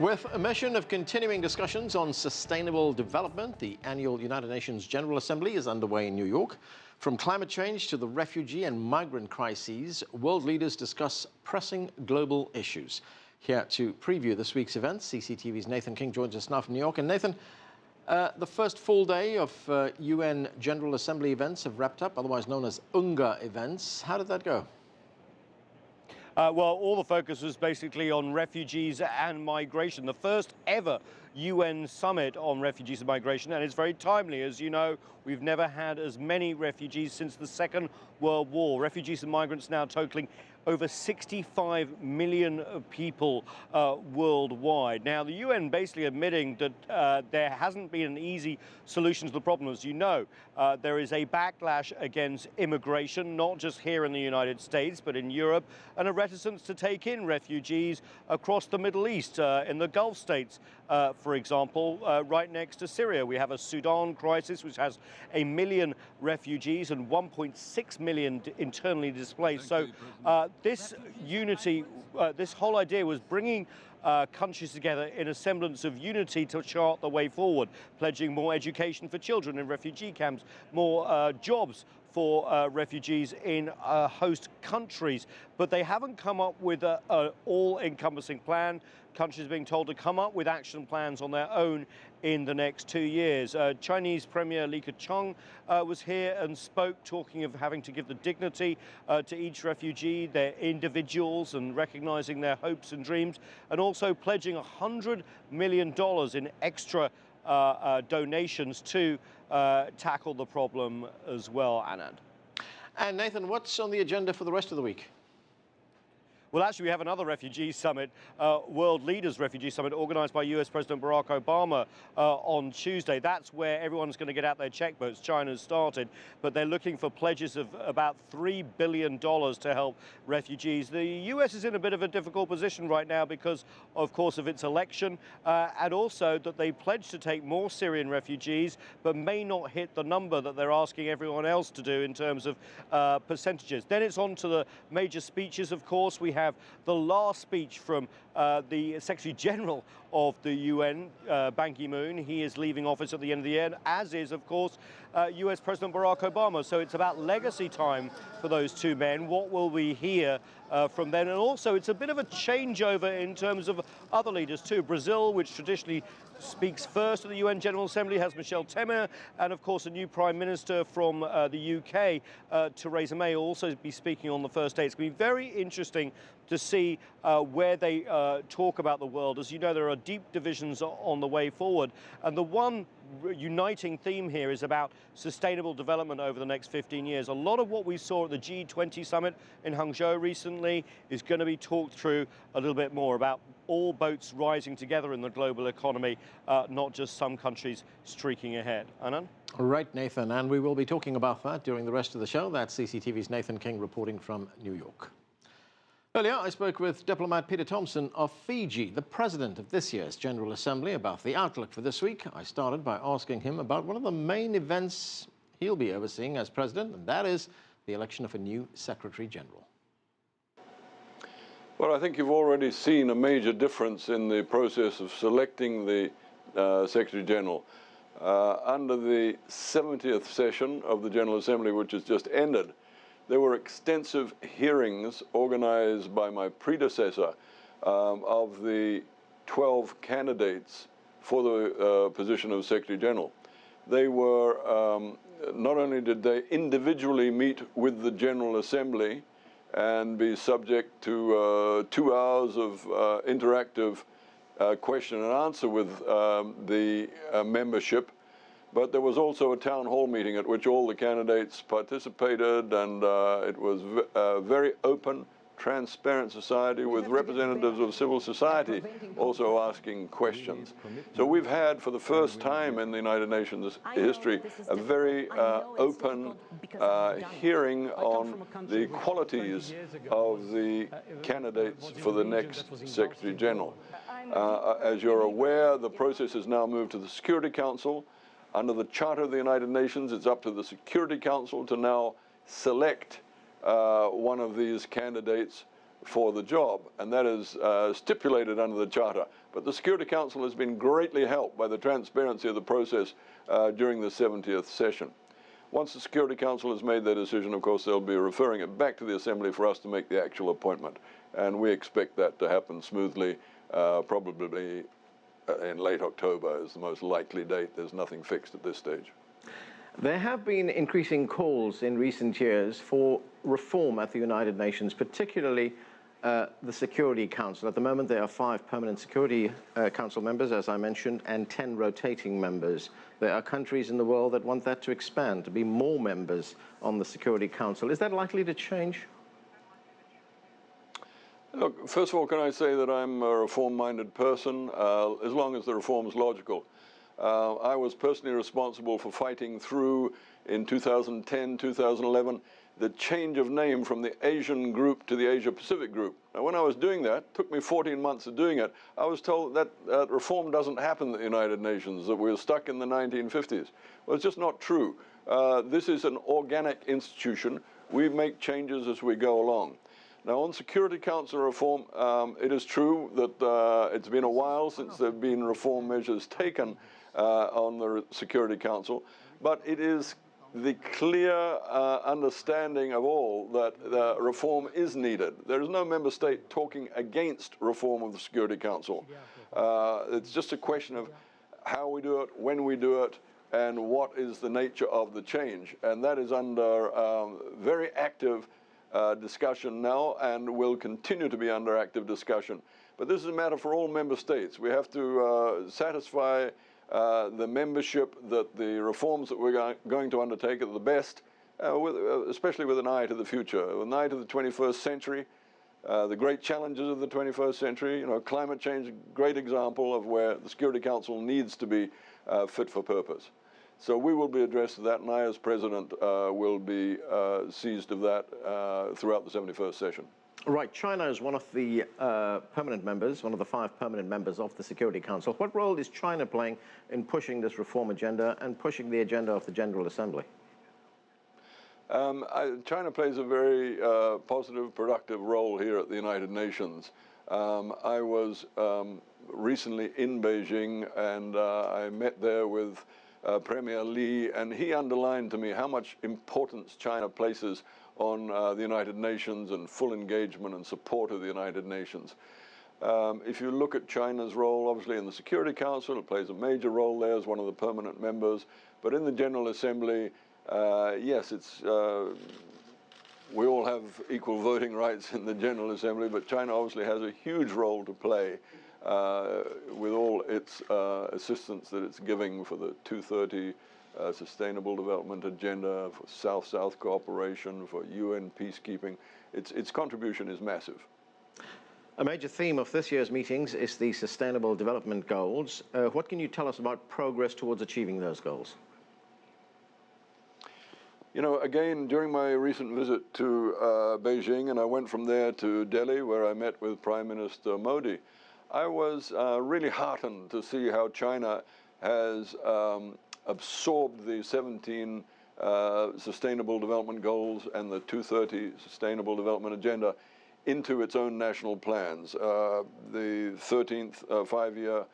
With a mission of continuing discussions on sustainable development, the annual United Nations General Assembly is underway in New York. From climate change to the refugee and migrant crises, world leaders discuss pressing global issues. Here to preview this week's events, CCTV's Nathan King joins us now from New York. And Nathan, the first full day of UN General Assembly events have wrapped up, otherwise known as UNGA events. How did that go? Well, all the focus was basically on refugees and migration, the first ever UN summit on refugees and migration, and it's very timely. As you know, we've never had as many refugees since the Second World War. Refugees and migrants now totaling over 65 million people worldwide. Now, the UN basically admitting that there hasn't been an easy solution to the problem. As you know, there is a backlash against immigration, not just here in the United States, but in Europe, and a reticence to take in refugees across the Middle East, in the Gulf states, for example, right next to Syria. We have a Sudan crisis, which has 1 million refugees and 1.6 million internally displaced. So this unity, this whole idea was bringing countries together in a semblance of unity to chart the way forward, pledging more education for children in refugee camps, more jobs for refugees in host countries. But they haven't come up with an all-encompassing plan. Countries are being told to come up with action plans on their own in the next 2 years. Chinese Premier Li Keqiang was here and spoke, talking of having to give the dignity to each refugee, their individuals, and recognizing their hopes and dreams, and also pledging $100 million in extra donations to tackle the problem as well, Anand. And Nathan, what's on the agenda for the rest of the week? Well, actually, we have another refugee summit, World Leaders Refugee Summit, organized by US President Barack Obama on Tuesday. That's where everyone's going to get out their checkbooks. China's started, but they're looking for pledges of about $3 billion to help refugees. The US is in a bit of a difficult position right now because, of course, of its election, and also that they pledged to take more Syrian refugees, but may not hit the number that they're asking everyone else to do in terms of percentages. Then it's on to the major speeches, of course. We have the last speech from the Secretary General of the UN, Ban Ki-moon. He is leaving office at the end of the year, as is, of course, US President Barack Obama. So it's about legacy time for those two men. What will we hear from them? And also, it's a bit of a changeover in terms of other leaders too. Brazil, which traditionally speaks first at the UN General Assembly, has Michel Temer, and of course a new Prime Minister from the UK, Theresa May, will also be speaking on the first day. It's going to be very interesting to see where they talk about the world. As you know, there are deep divisions on the way forward, and the one uniting theme here is about sustainable development over the next 15 years. A lot of what we saw at the G20 summit in Hangzhou recently is going to be talked through a little bit more about all boats rising together in the global economy, not just some countries streaking ahead. Anand? Right, Nathan, and we will be talking about that during the rest of the show. That's CCTV's Nathan King reporting from New York. Earlier, I spoke with diplomat Peter Thomson of Fiji, the president of this year's General Assembly, about the outlook for this week. I started by asking him about one of the main events he'll be overseeing as president, and that is the election of a new Secretary General. Well, I think you've already seen a major difference in the process of selecting the Secretary General. Under the 70th session of the General Assembly, which has just ended, there were extensive hearings organized by my predecessor of the 12 candidates for the position of Secretary General. They were, not only did they individually meet with the General Assembly and be subject to 2 hours of interactive question and answer with the membership, but there was also a town hall meeting at which all the candidates participated, and it was a very open, transparent society with representatives of civil society also asking questions. So we've had, for the first time in the United Nations history, a very open hearing on the qualities of the candidates for the next Secretary General. As you're aware, the process has now moved to the Security Council. Under the Charter of the United Nations, it's up to the Security Council to now select one of these candidates for the job, and that is stipulated under the Charter. But the Security Council has been greatly helped by the transparency of the process during the 70th session. Once the Security Council has made their decision, of course, they'll be referring it back to the Assembly for us to make the actual appointment. And we expect that to happen smoothly, probably in late October is the most likely date. There's nothing fixed at this stage. There have been increasing calls in recent years for reform at the United Nations, particularly the Security Council. At the moment, there are 5 permanent Security Council members, as I mentioned, and 10 rotating members. There are countries in the world that want that to expand, to be more members on the Security Council. Is that likely to change? Look, first of all, can I say that I'm a reform-minded person, as long as the reform is logical. I was personally responsible for fighting through, in 2010, 2011, the change of name from the Asian group to the Asia-Pacific group. Now, when I was doing that, it took me 14 months of doing it, I was told that reform doesn't happen at the United Nations, that we were stuck in the 1950s. Well, it's just not true. This is an organic institution. We make changes as we go along. Now, on Security Council reform, it is true that it's been a while since there have been reform measures taken on the Security Council, but it is the clear understanding of all that reform is needed. There is no member state talking against reform of the Security Council. It's just a question of how we do it, when we do it, and what is the nature of the change. And that is under very active discussion now, and will continue to be under active discussion. But this is a matter for all member states. We have to satisfy the membership that the reforms that we're going to undertake are the best, especially with an eye to the future, with an eye to the 21st century, the great challenges of the 21st century. You know, climate change, a great example of where the Security Council needs to be fit for purpose. So we will be addressed to that, and I, as President, will be seized of that throughout the 71st session. Right, China is one of the permanent members, one of the 5 permanent members of the Security Council. What role is China playing in pushing this reform agenda and pushing the agenda of the General Assembly? China plays a very positive, productive role here at the United Nations. I was recently in Beijing, and I met there with Premier Li, and he underlined to me how much importance China places on the United Nations and full engagement and support of the United Nations. If you look at China's role, obviously in the Security Council, it plays a major role there as one of the permanent members. But in the General Assembly, yes, it's we all have equal voting rights in the General Assembly, but China obviously has a huge role to play with all its assistance that it's giving for the 2030 Sustainable Development Agenda, for South-South cooperation, for UN peacekeeping. Its contribution is massive. A major theme of this year's meetings is the Sustainable Development Goals. What can you tell us about progress towards achieving those goals? You know, again, during my recent visit to Beijing, and I went from there to Delhi, where I met with Prime Minister Modi, I was really heartened to see how China has absorbed the 17 Sustainable Development Goals and the 2030 Sustainable Development Agenda into its own national plans. The 13th five-year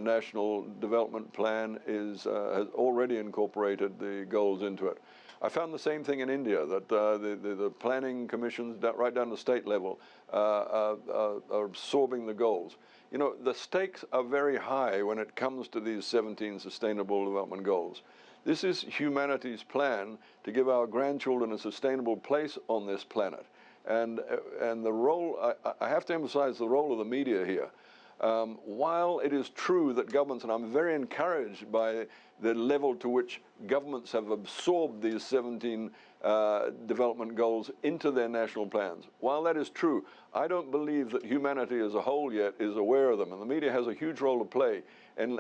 National Development Plan has already incorporated the goals into it. I found the same thing in India, that the planning commissions right down to state level are absorbing the goals. You know, the stakes are very high when it comes to these 17 Sustainable Development Goals. This is humanity's plan to give our grandchildren a sustainable place on this planet. And the role, I have to emphasize the role of the media here. While it is true that governments, and I'm very encouraged by the level to which governments have absorbed these 17 development goals into their national plans, while that is true, I don't believe that humanity as a whole yet is aware of them. And the media has a huge role to play in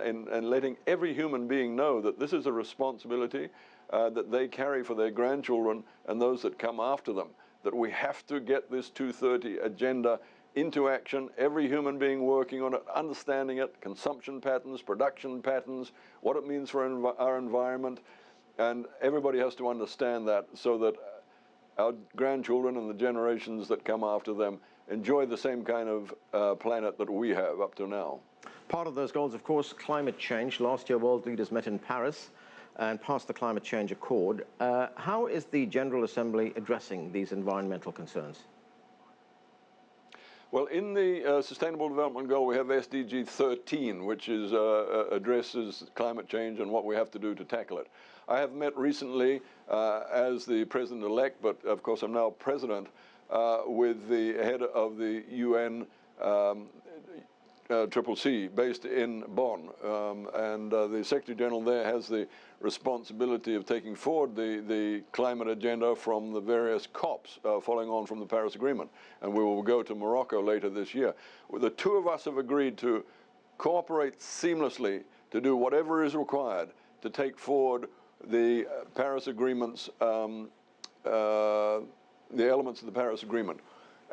letting every human being know that this is a responsibility that they carry for their grandchildren and those that come after them, that we have to get this 2030 agenda into action, every human being working on it, understanding it, consumption patterns, production patterns, what it means for our environment, and everybody has to understand that so that our grandchildren and the generations that come after them enjoy the same kind of planet that we have up to now. Part of those goals, of course, climate change. Last year, world leaders met in Paris and passed the Climate Change Accord. How is the General Assembly addressing these environmental concerns? Well, in the Sustainable Development Goal, we have SDG 13, which is, addresses climate change and what we have to do to tackle it. I have met recently as the president-elect, but of course I'm now president, with the head of the UN CCC based in Bonn, and the Secretary General there has the responsibility of taking forward the climate agenda from the various COPs following on from the Paris Agreement, and we will go to Morocco later this year. The two of us have agreed to cooperate seamlessly to do whatever is required to take forward the Paris Agreement's, the elements of the Paris Agreement.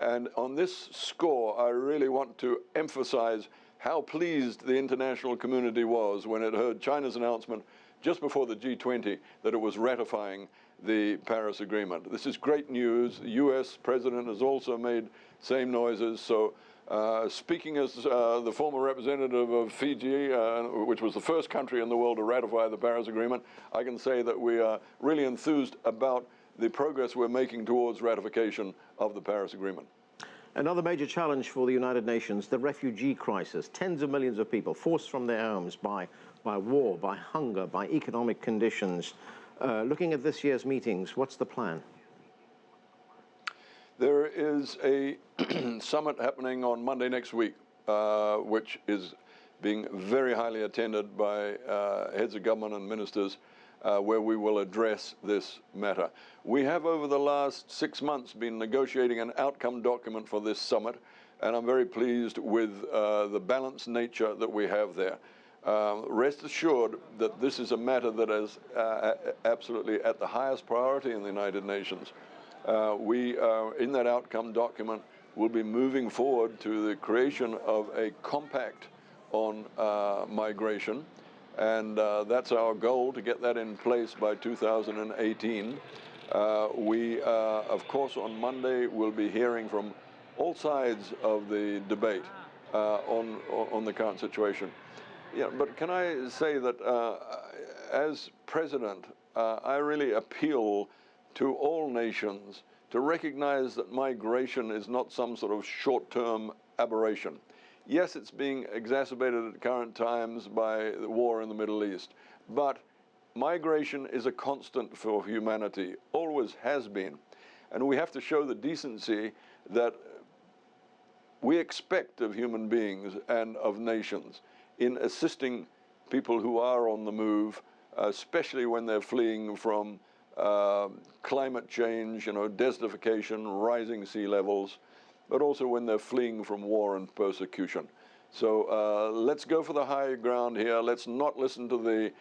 And on this score, I really want to emphasize how pleased the international community was when it heard China's announcement just before the G20 that it was ratifying the Paris Agreement. This is great news. The US president has also made same noises. So speaking as the former representative of Fiji, which was the first country in the world to ratify the Paris Agreement, I can say that we are really enthused about the progress we're making towards ratification of the Paris Agreement. Another major challenge for the United Nations, the refugee crisis. Tens of millions of people forced from their homes by war, by hunger, by economic conditions. Looking at this year's meetings, what's the plan? There is a summit happening on Monday next week, which is being very highly attended by heads of government and ministers, where we will address this matter. We have over the last 6 months been negotiating an outcome document for this summit, and I'm very pleased with the balanced nature that we have there. Rest assured that this is a matter that is absolutely at the highest priority in the United Nations. We, in that outcome document, will be moving forward to the creation of a compact on migration, and that's our goal, to get that in place by 2018. We, of course, on Monday will be hearing from all sides of the debate on the current situation. Yeah, but can I say that as president, I really appeal to all nations to recognize that migration is not some sort of short-term aberration. Yes, it's being exacerbated at current times by the war in the Middle East, but migration is a constant for humanity, always has been. And we have to show the decency that we expect of human beings and of nations in assisting people who are on the move, especially when they're fleeing from climate change, desertification, rising sea levels, but also when they're fleeing from war and persecution. So let's go for the high ground here. Let's not listen to the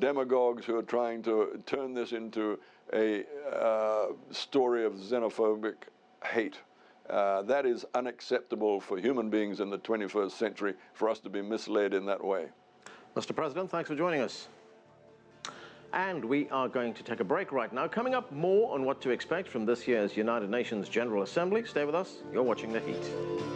demagogues who are trying to turn this into a story of xenophobic hate. That is unacceptable for human beings in the 21st century, for us to be misled in that way. Mr. President, thanks for joining us. And we are going to take a break right now. Coming up, more on what to expect from this year's United Nations General Assembly. Stay with us. You're watching The Heat.